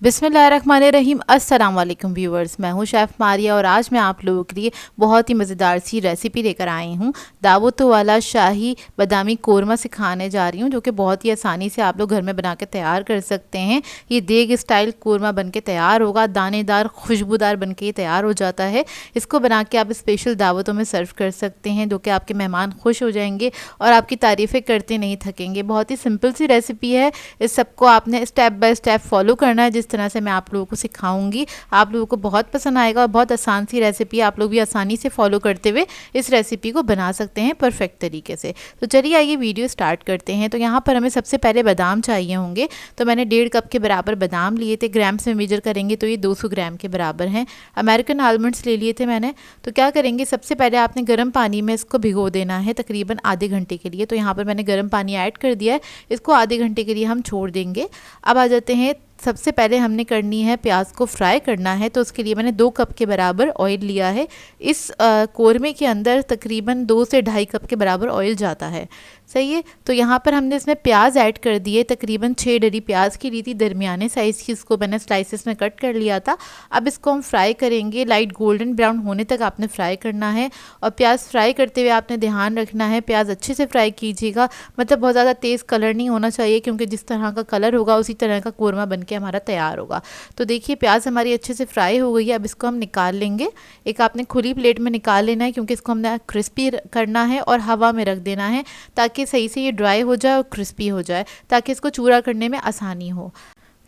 बिस्मिल्लाहिर्रहमानिर्रहीम। अस्सलाम वालेकुम व्यूअर्स, मैं हूं शेफ़ मारिया और आज मैं आप लोगों के लिए बहुत ही मज़ेदार सी रेसिपी लेकर आई हूं। दावतों वाला शाही बादामी कोरमा सिखाने जा रही हूं, जो कि बहुत ही आसानी से आप लोग घर में बना के तैयार कर सकते हैं। ये देग स्टाइल कोरमा बन के तैयार होगा, दानेदार खुशबूदार बन के तैयार हो जाता है। इसको बना के आप स्पेशल दावतों में सर्व कर सकते हैं, जो कि आपके मेहमान खुश हो जाएंगे और आपकी तारीफ़ें करते नहीं थकेंगे। बहुत ही सिंपल सी रेसिपी है। इस सबको आपने स्टेप बाय स्टेप फॉलो करना है, जिस तरह से मैं आप लोगों को सिखाऊंगी। आप लोगों को बहुत पसंद आएगा और बहुत आसान सी रेसिपी है। आप लोग भी आसानी से फॉलो करते हुए इस रेसिपी को बना सकते हैं परफेक्ट तरीके से। तो चलिए आइए वीडियो स्टार्ट करते हैं। तो यहाँ पर हमें सबसे पहले बादाम चाहिए होंगे। तो मैंने 1.5 कप के बराबर बादाम लिए थे। ग्राम्स में मेजर करेंगे तो ये 200 ग्राम के बराबर हैं। अमेरिकन आलमंड्स ले लिए थे मैंने। तो क्या करेंगे, सबसे पहले आपने गर्म पानी में इसको भिगो देना है तकरीबन आधे घंटे के लिए। तो यहाँ पर मैंने गर्म पानी ऐड कर दिया है। इसको आधे घंटे के लिए हम छोड़ देंगे। अब आ जाते हैं, सबसे पहले हमने करनी है प्याज को फ्राई करना है। तो उसके लिए मैंने 2 कप के बराबर ऑयल लिया है। इस कोरमे के अंदर तकरीबन 2 से 2.5 कप के बराबर ऑयल जाता है। सही है। तो यहाँ पर हमने इसमें प्याज ऐड कर दिए। तकरीबन 6 डरी प्याज की ली थी, दरमियाने साइज़ की। इसको मैंने स्लाइसेस में कट कर लिया था। अब इसको हम फ्राई करेंगे, लाइट गोल्डन ब्राउन होने तक आपने फ्राई करना है। और प्याज फ्राई करते हुए आपने ध्यान रखना है प्याज अच्छे से फ्राई कीजिएगा। मतलब बहुत ज़्यादा तेज़ कलर नहीं होना चाहिए, क्योंकि जिस तरह का कलर होगा उसी तरह का कोरमा बन के हमारा तैयार होगा। तो देखिए प्याज हमारी अच्छे से फ्राई हो गई है। अब इसको हम निकाल लेंगे। एक आपने खुली प्लेट में निकाल लेना है, क्योंकि इसको हमने क्रिस्पी करना है और हवा में रख देना है, ताकि सही से ये ड्राई हो जाए और क्रिस्पी हो जाए, ताकि इसको चूरा करने में आसानी हो।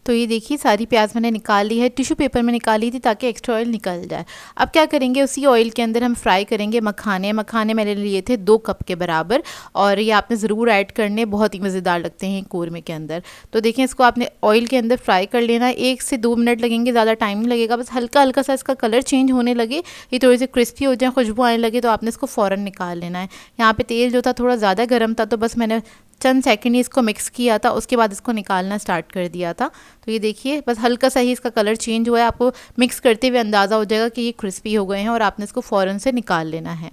तो ये देखिए सारी प्याज मैंने निकाल ली है। टिश्यू पेपर में निकाली थी ताकि एक्स्ट्रा ऑयल निकल जाए। अब क्या करेंगे, उसी ऑयल के अंदर हम फ्राई करेंगे मखाने। मखाने मैंने लिए थे 2 कप के बराबर, और ये आपने ज़रूर ऐड करने, बहुत ही मज़ेदार लगते हैं कोरमे के अंदर। तो देखें, इसको आपने ऑयल के अंदर फ्राई कर लेना है। 1 से 2 मिनट लगेंगे, ज़्यादा टाइम नहीं लगेगा। बस हल्का हल्का सा इसका कलर चेंज होने लगे, ये थोड़ी सी क्रिस्पी हो जाए, खुशबू आने लगे, तो आपने इसको फ़ौरन निकाल लेना है। यहाँ पे तेल जो था थोड़ा ज़्यादा गर्म था, तो बस मैंने चंद सेकंड ही इसको मिक्स किया था, उसके बाद इसको निकालना स्टार्ट कर दिया था। तो ये देखिए बस हल्का सा ही इसका कलर चेंज हुआ है। आपको मिक्स करते हुए अंदाज़ा हो जाएगा कि ये क्रिस्पी हो गए हैं और आपने इसको फ़ौरन से निकाल लेना है।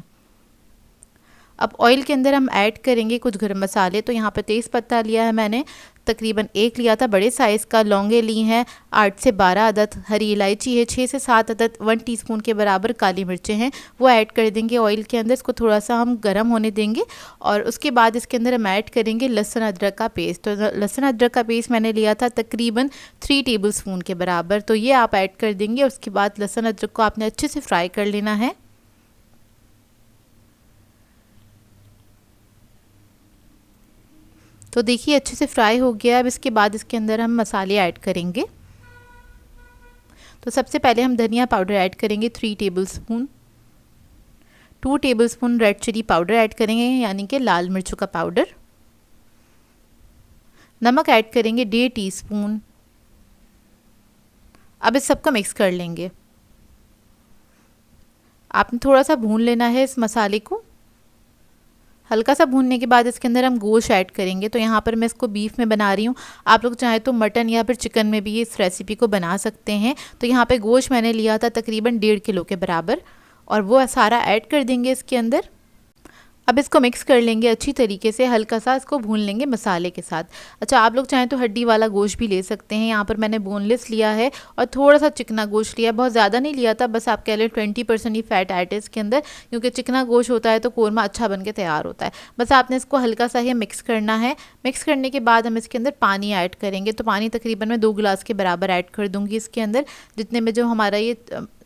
अब ऑयल के अंदर हम ऐड करेंगे कुछ गरम मसाले। तो यहाँ पे तेज़ पत्ता लिया है मैंने, तकरीबन 1 लिया था बड़े साइज़ का। लौंगे ली हैं 8 से 12 अदद। हरी इलायची है 6 से 7 अदद। 1 टीस्पून के बराबर काली मिर्चें हैं, वो ऐड कर देंगे ऑयल के अंदर। इसको थोड़ा सा हम गर्म होने देंगे और उसके बाद इसके अंदर हम ऐड करेंगे लहसुन अदरक का पेस्ट। तो लहसुन अदरक का पेस्ट मैंने लिया था तकरीबन 3 टेबल स्पून के बराबर। तो ये आप ऐड कर देंगे। उसके बाद लहसुन अदरक को आपने अच्छे से फ्राई कर लेना है। तो देखिए अच्छे से फ्राई हो गया। अब इसके बाद इसके अंदर हम मसाले ऐड करेंगे। तो सबसे पहले हम धनिया पाउडर ऐड करेंगे 3 tablespoon. 2 tablespoon red chilli powder add करेंगे, यानी कि लाल मिर्चों का पाउडर। नमक ऐड करेंगे 1.5 टीस्पून। अब इस सबको मिक्स कर लेंगे। आपने थोड़ा सा भून लेना है इस मसाले को। हल्का सा भूनने के बाद इसके अंदर हम गोश्त ऐड करेंगे। तो यहाँ पर मैं इसको बीफ में बना रही हूँ, आप लोग चाहे तो मटन या फिर चिकन में भी इस रेसिपी को बना सकते हैं। तो यहाँ पे गोश्त मैंने लिया था तकरीबन 1.5 किलो के बराबर, और वो सारा ऐड कर देंगे इसके अंदर। अब इसको मिक्स कर लेंगे अच्छी तरीके से, हल्का सा इसको भून लेंगे मसाले के साथ। अच्छा, आप लोग चाहें तो हड्डी वाला गोश्त भी ले सकते हैं। यहाँ पर मैंने बोनलेस लिया है और थोड़ा सा चिकना गोश्त लिया, बहुत ज़्यादा नहीं लिया था। बस आप कह लें 20% ही फैट ऐड है इसके अंदर, क्योंकि चिकना गोश्त होता है तो कोरमा अच्छा बन के तैयार होता है। बस आपने इसको हल्का सा ही मिक्स करना है। मिक्स करने के बाद हम इसके अंदर पानी ऐड करेंगे। तो पानी तकरीबन मैं 2 गिलास के बराबर ऐड कर दूँगी इसके अंदर, जितने में जो हमारा ये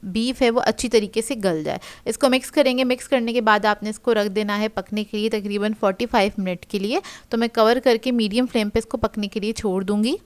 बीफ है वो अच्छी तरीके से गल जाए। इसको मिक्स करेंगे। मिक्स करने के बाद आपने इसको रख देना है पकने के लिए तकरीबन 45 मिनट के लिए। तो मैं कवर करके मीडियम फ्लेम पे इसको पकने के लिए छोड़ दूंगी।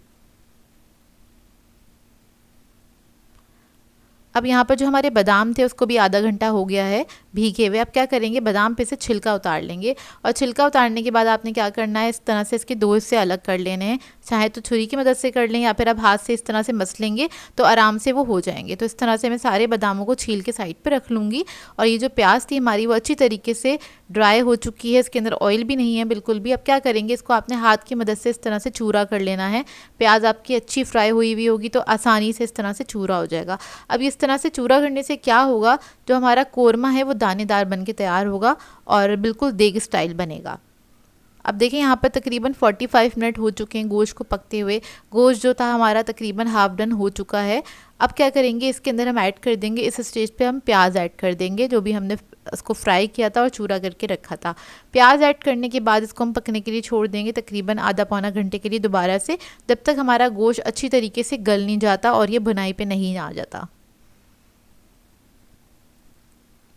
अब यहाँ पर जो हमारे बादाम थे उसको भी आधा घंटा हो गया है भीगे हुए। अब क्या करेंगे, बादाम पे से छिलका उतार लेंगे, और छिलका उतारने के बाद आपने क्या करना है, इस तरह से इसके 2 हिस्से अलग कर लेने हैं। चाहे तो छुरी की मदद से कर लें या फिर आप हाथ से इस तरह से मस लेंगे तो आराम से वो हो जाएंगे। तो इस तरह से मैं सारे बादामों को छील के साइड पर रख लूँगी। और ये जो प्याज थी हमारी वो अच्छी तरीके से ड्राई हो चुकी है, इसके अंदर ऑयल भी नहीं है बिल्कुल भी। अब क्या करेंगे, इसको आपने हाथ की मदद से इस तरह से चूरा कर लेना है। प्याज आपकी अच्छी फ्राई हुई हुई होगी तो आसानी से इस तरह से चूरा हो जाएगा। अब इस तरह से चूरा करने से क्या होगा, जो हमारा कोरमा है वो दानेदार बन के तैयार होगा और बिल्कुल देग स्टाइल बनेगा। अब देखिए यहाँ पर तकरीबन 45 मिनट हो चुके हैं गोश्त को पकते हुए। गोश्त जो था हमारा तकरीबन हाफ डन हो चुका है। अब क्या करेंगे, इसके अंदर हम ऐड कर देंगे, इस स्टेज पे हम प्याज ऐड कर देंगे, जो भी हमने उसको फ्राई किया था और चूरा करके रखा था। प्याज ऐड करने के बाद इसको हम पकने के लिए छोड़ देंगे तकरीबन आधा पौना घंटे के लिए दोबारा से, जब तक हमारा गोश्त अच्छी तरीके से गल नहीं जाता और ये भुनाई पे नहीं आ जाता।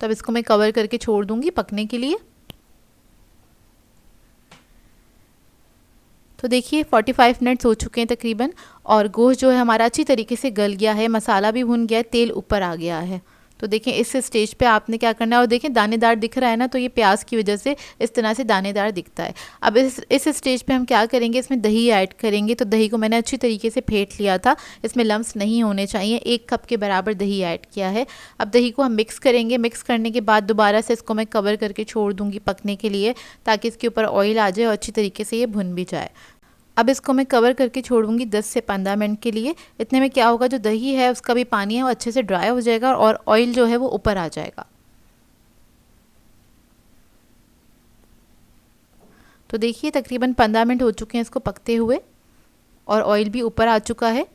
तब इसको मैं कवर करके छोड़ दूंगी पकने के लिए। तो देखिए 45 मिनट्स हो चुके हैं तकरीबन, और गोश्त जो है हमारा अच्छी तरीके से गल गया है, मसाला भी भुन गया है, तेल ऊपर आ गया है। तो देखें इस स्टेज पे आपने क्या करना है, और देखें दानेदार दिख रहा है ना, तो ये प्याज की वजह से इस तरह से दानेदार दिखता है। अब इस स्टेज पे हम क्या करेंगे, इसमें दही ऐड करेंगे। तो दही को मैंने अच्छी तरीके से फेंट लिया था, इसमें लम्स नहीं होने चाहिए। 1 कप के बराबर दही ऐड किया है। अब दही को हम मिक्स करेंगे। मिक्स करने के बाद दोबारा से इसको मैं कवर करके छोड़ दूँगी पकने के लिए, ताकि इसके ऊपर ऑयल आ जाए और अच्छी तरीके से ये भुन भी जाए। अब इसको मैं कवर करके छोड़ूंगी 10 से 15 मिनट के लिए। इतने में क्या होगा, जो दही है उसका भी पानी है वो अच्छे से ड्राई हो जाएगा और ऑयल जो है वो ऊपर आ जाएगा। तो देखिए तकरीबन 15 मिनट हो चुके हैं इसको पकते हुए, और ऑयल भी ऊपर आ चुका है,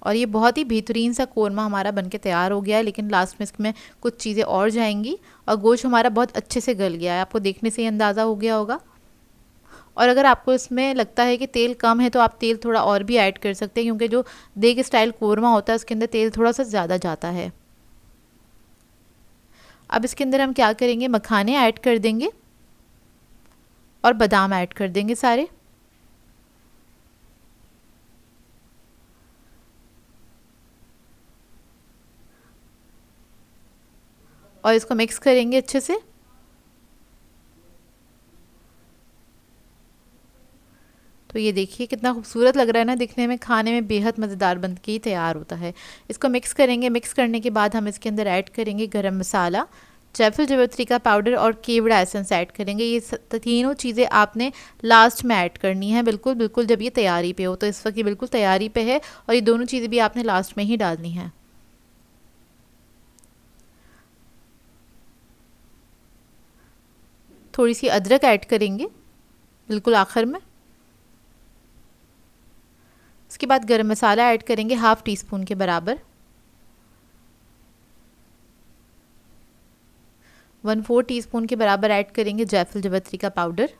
और ये बहुत ही बेहतरीन सा कोरमा हमारा बनके तैयार हो गया है। लेकिन लास्ट में इसमें कुछ चीज़ें और जाएंगी, और गोश्त हमारा बहुत अच्छे से गल गया है, आपको देखने से ही अंदाज़ा हो गया होगा। और अगर आपको इसमें लगता है कि तेल कम है तो आप तेल थोड़ा और भी ऐड कर सकते हैं, क्योंकि जो देग स्टाइल कोरमा होता है उसके अंदर तेल थोड़ा सा ज़्यादा जाता है। अब इसके अंदर हम क्या करेंगे, मखाने ऐड कर देंगे और बादाम ऐड कर देंगे सारे। और इसको मिक्स करेंगे अच्छे से। तो ये देखिए कितना खूबसूरत लग रहा है ना दिखने में, खाने में बेहद मज़ेदार बन के ही तैयार होता है। इसको मिक्स करेंगे। मिक्स करने के बाद हम इसके अंदर ऐड करेंगे गरम मसाला, जायफल जावित्री का पाउडर और केवड़ा एसेंस ऐड करेंगे। ये तीनों चीज़ें आपने लास्ट में ऐड करनी है, बिल्कुल बिल्कुल जब ये तैयारी पे हो। तो इस वक्त ये बिल्कुल तैयारी पे है, और ये दोनों चीज़ें भी आपने लास्ट में ही डालनी है। थोड़ी सी अदरक ऐड करेंगे बिल्कुल आखिर में। उसके बाद गरम मसाला ऐड करेंगे हाफ़ टी स्पून के बराबर। 1/4 टीस्पून के बराबर ऐड करेंगे जायफल जावित्री का पाउडर।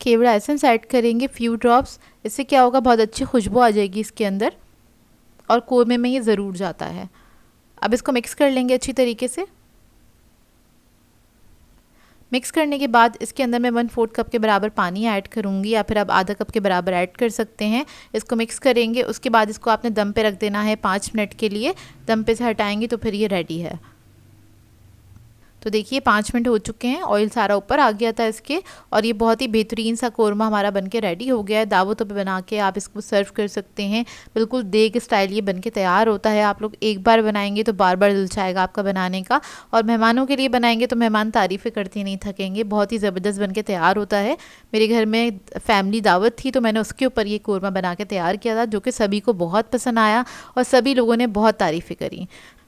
केवड़ा एसेंस ऐड करेंगे फ्यू ड्रॉप्स। इससे क्या होगा, बहुत अच्छी खुशबू आ जाएगी इसके अंदर, और कोरमे में ये ज़रूर जाता है। अब इसको मिक्स कर लेंगे अच्छी तरीके से। मिक्स करने के बाद इसके अंदर मैं 1/4 कप के बराबर पानी ऐड करूँगी, या फिर आप आधा कप के बराबर ऐड कर सकते हैं। इसको मिक्स करेंगे। उसके बाद इसको आपने दम पे रख देना है 5 मिनट के लिए। दम पे से हटाएंगे तो फिर ये रेडी है। तो देखिए 5 मिनट हो चुके हैं, ऑयल सारा ऊपर आ गया था इसके, और ये बहुत ही बेहतरीन सा कोरमा हमारा बनके रेडी हो गया है। दावतों पे बना के आप इसको सर्व कर सकते हैं, बिल्कुल देग स्टाइल ये बनके तैयार होता है। आप लोग एक बार बनाएंगे तो बार बार दिल चाहेगा आपका बनाने का, और मेहमानों के लिए बनाएंगे तो मेहमान तारीफ़ें करते नहीं थकेंगे। बहुत ही ज़बरदस्त बनके तैयार होता है। मेरे घर में फैमिली दावत थी तो मैंने उसके ऊपर ये कोरमा बना के तैयार किया था, जो कि सभी को बहुत पसंद आया और सभी लोगों ने बहुत तारीफ़ें करी।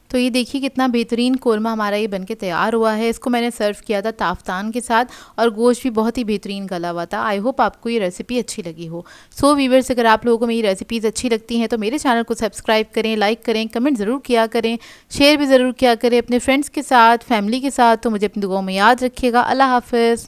तो ये देखिए कितना बेहतरीन कोरमा हमारा ये बनके तैयार हुआ है। इसको मैंने सर्व किया था ताफ्तान के साथ, और गोश्त भी बहुत ही बेहतरीन गला हुआ था। आई होप आपको ये रेसिपी अच्छी लगी हो। सो व्यूअर्स, अगर आप लोगों को मेरी रेसिपीज़ अच्छी लगती हैं तो मेरे चैनल को सब्सक्राइब करें, लाइक करें, कमेंट ज़रूर किया करें, शेयर भी ज़रूर किया करें अपने फ्रेंड्स के साथ, फैमिली के साथ। तो मुझे अपनी दुआओं में याद रखिएगा। अल्लाह हाफ़िज़।